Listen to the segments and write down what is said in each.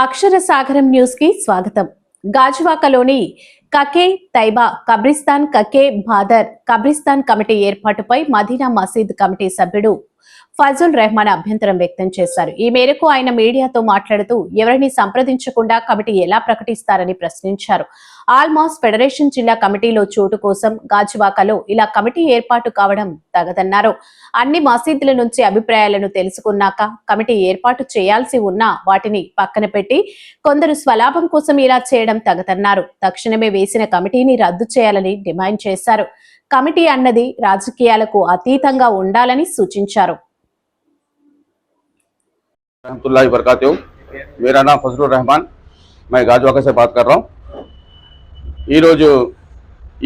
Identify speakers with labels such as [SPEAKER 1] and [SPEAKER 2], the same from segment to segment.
[SPEAKER 1] అక్షర సాగరం న్యూస్ కి స్వాగతం. గాజువాకలోని కకే తైబా కబ్రిస్తాన్ కకే బాదర్ కబ్రిస్తాన్ కమిటీ ఏర్పాటుపై మదీనా మసీద్ కమిటీ సభ్యుడు ఫజుల్ రెహమాన్ అభ్యంతరం వ్యక్తం చేశారు. ఈ మేరకు ఆయన మీడియాతో మాట్లాడుతూ ఎవరిని సంప్రదించకుండా కమిటీ ఎలా ప్రకటిస్తారని ప్రశ్నించారు. ఆల్మాస్ ఫెడరేషన్ జిల్లా కమిటీలో చోటు కోసం గాజువాకలో ఇలా కమిటీ ఏర్పాటు కావడం తగదన్నారు. అన్ని మసీదుల నుంచి అభిప్రాయాలను తెలుసుకున్నాక కమిటీ ఏర్పాటు చేయాల్సి ఉన్నా వాటిని పక్కన పెట్టి కొందరు స్వలాభం కోసం ఇలా చేయడం తగదన్నారు. తక్షణమే వేసిన కమిటీని రద్దు చేయాలని డిమాండ్ చేశారు. కమిటీ అన్నది రాజకీయాలకు అతీతంగా ఉండాలని సూచించారు.
[SPEAKER 2] रहमतुल्लाहि बरकातहू। मेरा नाम फजलुर रहमान, मैं गाजुवाका से बात कर रहा हूँ। ఈరోజు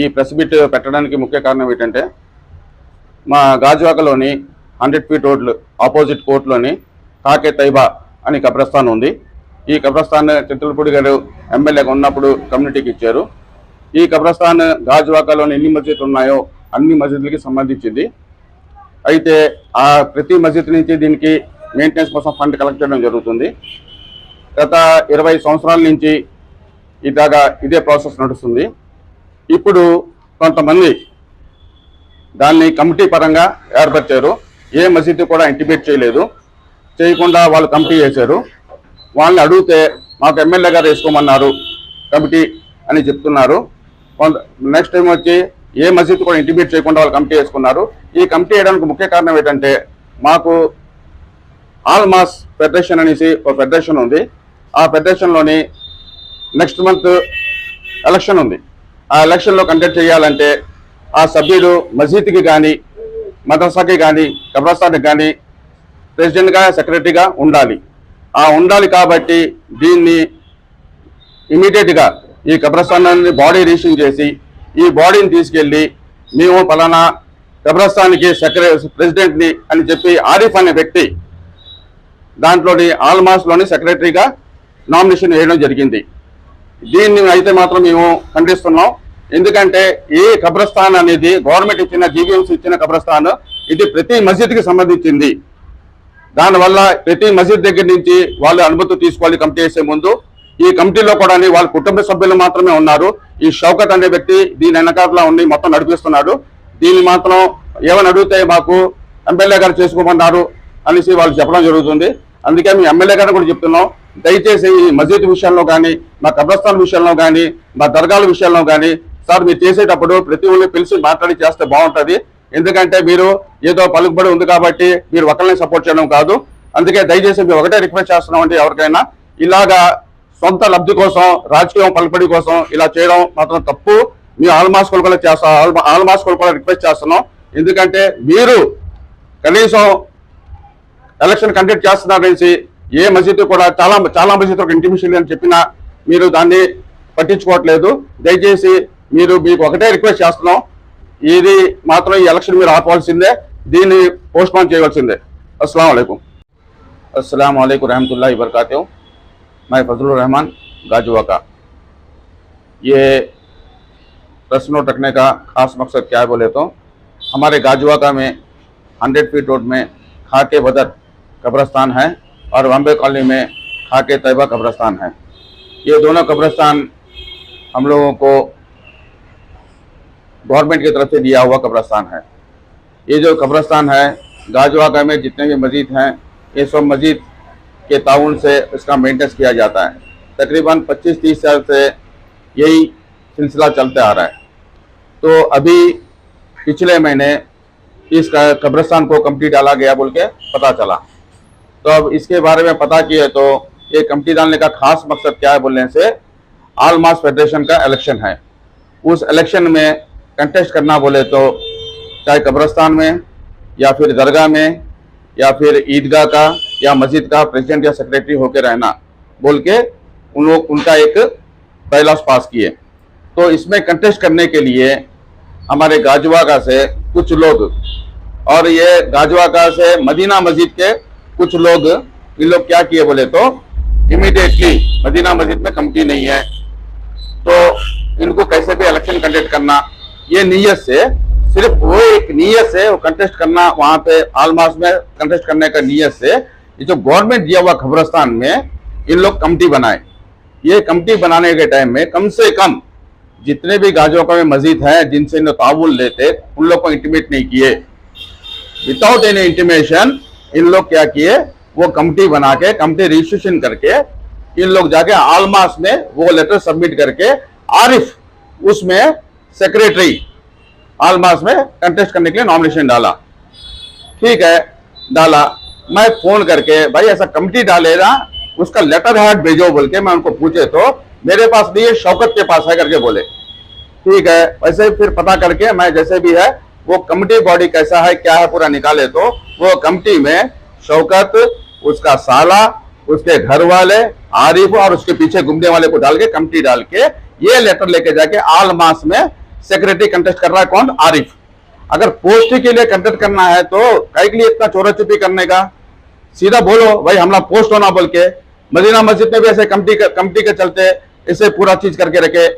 [SPEAKER 2] ఈ ప్రెస్ మీట్ పెట్టడానికి ముఖ్య కారణం ఏంటంటే మా గాజువాకలోని 100 ఫీట్ రోడ్లు ఆపోజిట్ కోర్టులోని కాకే తైబా అని కబ్రస్థాన్ ఉంది. ఈ కబ్రస్థాన్ చిత్రపూడి గారు ఎమ్మెల్యేగా ఉన్నప్పుడు కమ్యూనిటీకి ఇచ్చారు. ఈ కబ్రస్థాన్ గాజువాకలోని ఎన్ని మసీదులు ఉన్నాయో అన్ని మసీదులకి సంబంధించింది. అయితే ఆ ప్రతి మసీద్ నుంచి దీనికి మెయింటెనెన్స్ కోసం ఫండ్ కలెక్ట్ చేయడం జరుగుతుంది. గత 20 సంవత్సరాల నుంచి ఇదే ప్రాసెస్ నడుస్తుంది. ఇప్పుడు కొంతమంది దాన్ని కమిటీ పరంగా ఏర్పరిచారు. ఏ మసీదు కూడా ఇంటిమేట్ చేయకుండా వాళ్ళు కమిటీ చేశారు. వాళ్ళని అడిగితే మాకు ఎమ్మెల్యే గారు వేసుకోమన్నారు కమిటీ అని చెప్తున్నారు. నెక్స్ట్ టైం వచ్చి ఏ మసీదు కూడా ఇంటిమేట్ చేయకుండా వాళ్ళు కమిటీ వేసుకున్నారు. ఈ కమిటీ వేయడానికి ముఖ్య కారణం ఏంటంటే మాకు ఆల్మాస్ ఫెడరేషన్ అనేసి ఒక ఫెడరేషన్ ఉంది. ఆ ఫెడరేషన్లోని నెక్స్ట్ మంత్ ఎలక్షన్ ఉంది. ఆ ఎలక్షన్లో కండక్ట్ చేయాలంటే ఆ సభ్యుడు మసీద్కి కానీ మదర్సాకి కానీ కబ్రస్థాన్కి కానీ ప్రెసిడెంట్గా సెక్రటరీగా ఉండాలి. ఉండాలి కాబట్టి దీన్ని ఇమీడియట్గా ఈ కబ్రస్థానాన్ని బాడీ రిజిస్ట్రేషన్ చేసి ఈ బాడీని తీసుకెళ్ళి మేము పలానా కబ్రస్థాన్కి ప్రెసిడెంట్ని అని చెప్పి ఆరిఫ్ అనే వ్యక్తి దాంట్లోని ఆల్మాస్లోని సెక్రటరీగా నామినేషన్ వేయడం జరిగింది. దీన్ని అయితే మాత్రం మేము ఖండిస్తున్నాం. ఎందుకంటే ఈ కబ్రస్థాన్ అనేది గవర్నమెంట్ ఇచ్చిన జీవీఎంసీ ఇచ్చిన కబ్రస్థాన్, ఇది ప్రతి మసీద్కి సంబంధించింది. దానివల్ల ప్రతి మసీద్ దగ్గర నుంచి వాళ్ళు అనుమతి తీసుకోవాలి. కమిటీ చేసే ముందు ఈ కమిటీలో కూడా వాళ్ళ కుటుంబ సభ్యులు మాత్రమే ఉన్నారు. ఈ షౌకత్ అనే వ్యక్తి దీని వెనకాల ఉండి మొత్తం నడిపిస్తున్నాడు. దీన్ని మాత్రం ఏమని అడిగితే మాకు ఎమ్మెల్యే గారు చేసుకోమన్నారు అనేసి వాళ్ళు చెప్పడం జరుగుతుంది. అందుకే మీ ఎమ్మెల్యే గారు కూడా చెప్తున్నాం, దయచేసి ఈ మసీద్ విషయంలో కానీ మా కబ్రస్థాన్ విషయంలో కానీ మా దర్గాల విషయంలో కానీ సార్ మీరు చేసేటప్పుడు ప్రతి ఒళ్ళు పిలిచి మాట్లాడి చేస్తే బాగుంటుంది. ఎందుకంటే మీరు ఏదో పలుకుబడి ఉంది కాబట్టి మీరు ఒకరిని సపోర్ట్ చేయడం కాదు. అందుకే దయచేసి మేము ఒకటే రిక్వెస్ట్ చేస్తున్నామండి, ఎవరికైనా ఇలాగా సొంత లబ్ధి కోసం రాజకీయం పలుకుబడి కోసం ఇలా చేయడం మాత్రం తప్పు. మేము ఆల్మాస్ కూడా రిక్వెస్ట్ చేస్తున్నాం. ఎందుకంటే మీరు కనీసం ఎలక్షన్ కండక్ట్ చేస్తున్నారనేసి ఏ మసీదు కూడా చాలా మసీదులకు ఇంటిమేషన్ అని చెప్పినా మీరు దాన్ని పట్టించుకోవట్లేదు. దయచేసి మీకు ఒకటే రిక్వెస్ట్ చేస్తున్నాం, ఇది మాత్రం ఈ ఎలక్షన్ మీరు ఆపవలసిందే, దీన్ని పోస్ట్పోన్ చేయవలసిందే. अस्सलाम वालेकुम रहमतुल्लाहि बरकातहू। मैं फजलुर रहमान गाजुवाका। ये प्रेस नोट रखने का खास मकसद क्या है बोले तो हमारे गाजुवाका में 100 फीट रोड में खाके बदर कब्रस्तान है और बॉम्बे कॉलोनी में खाके तैयबा कब्रस्तान है। ये दोनों कब्रस्तान हम लोगों को गवर्नमेंट की तरफ से दिया हुआ कब्रस्तान है। ये जो कब्रस्तान है गाजुवाका में जितने भी मस्जिद हैं ये सब मस्जिद के ताउन से इसका मेंटेनेंस किया जाता है। तकरीबन 25-30 साल से यही सिलसिला चलते आ रहा है। तो अभी पिछले महीने इस कब्रस्तान को कमिटी डाला गया बोल के पता चला। तो अब इसके बारे में पता किए तो ये कमिटी डालने का खास मकसद क्या है बोलने से आलमास फेडरेशन का इलेक्शन है। उस इलेक्शन में कंटेस्ट करना बोले तो चाहे कब्रस्तान में या फिर दरगाह में या फिर ईदगाह का या मस्जिद का प्रेसिडेंट या सेक्रेटरी होकर रहना बोल के उनका एक बैलास पास किए। तो इसमें कंटेस्ट करने के लिए हमारे गाजुवाका से कुछ लोग और ये गाजुवाका से मदीना मस्जिद के कुछ लोग इन लोग क्या किए बोले तो इमीडिएटली मदीना मस्जिद में कमिटी नहीं है तो इनको कैसे भी इलेक्शन कंडक्ट करना, ये नीयत से सिर्फ वो एक नीयत से वो कंटेस्ट करना, वहां पे आलमास में कंटेस्ट करने का नीयत से ये जो गवर्नमेंट दिया हुआ कब्रस्तान में इन लोग कमेटी बनाए। ये कमेटी बनाने के टाइम में कम से कम जितने भी गाजोका में मस्जिद हैं जिनसे इन ताउल लेते उन लोग को इंटीमेट नहीं किए। विदाउट एनी इंटीमेशन इन लोग क्या किए, वो कमेटी बना के कमेटी रजिस्ट्रेशन करके इन लोग जाके आलमास में वो लेटर सबमिट करके आरिफ उसमें सेक्रेटरी आलमास में कंटेस्ट करने के लिए नॉमिनेशन डाला। ठीक है, डाला। मैं फोन करके भाई ऐसा कमेटी डाले ना, उसका लेटर हेड भेजो बोल के मैं उनको पूछे तो मेरे पास नहीं है, शौकत के पास है करके बोले। ठीक है, वैसे फिर पता करके मैं जैसे भी है वो कमेटी बॉडी कैसा है क्या है पूरा निकाले तो वो कमेटी में शौकत, उसका साला, उसके घर वाले, आरिफ और उसके पीछे घूमने वाले को डाल के कमेटी डाल के ये लेटर लेके जाके आल मास में सेक्रेटरी कंटेस्ट कर रहा है। कौन? आरिफ। अगर पोस्ट के लिए कंटेस्ट करना है तो कई के लिए इतना चोरा चुपी करने का, सीधा बोलो भाई हमला पोस्ट होना बोल के। मदीना मस्जिद में भी ऐसे कमेटी के चलते इसे पूरा चीज करके रखे।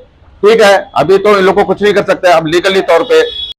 [SPEAKER 2] ठीक है, अभी तो इन लोग को कुछ नहीं कर सकते अब लीगली तौर पे,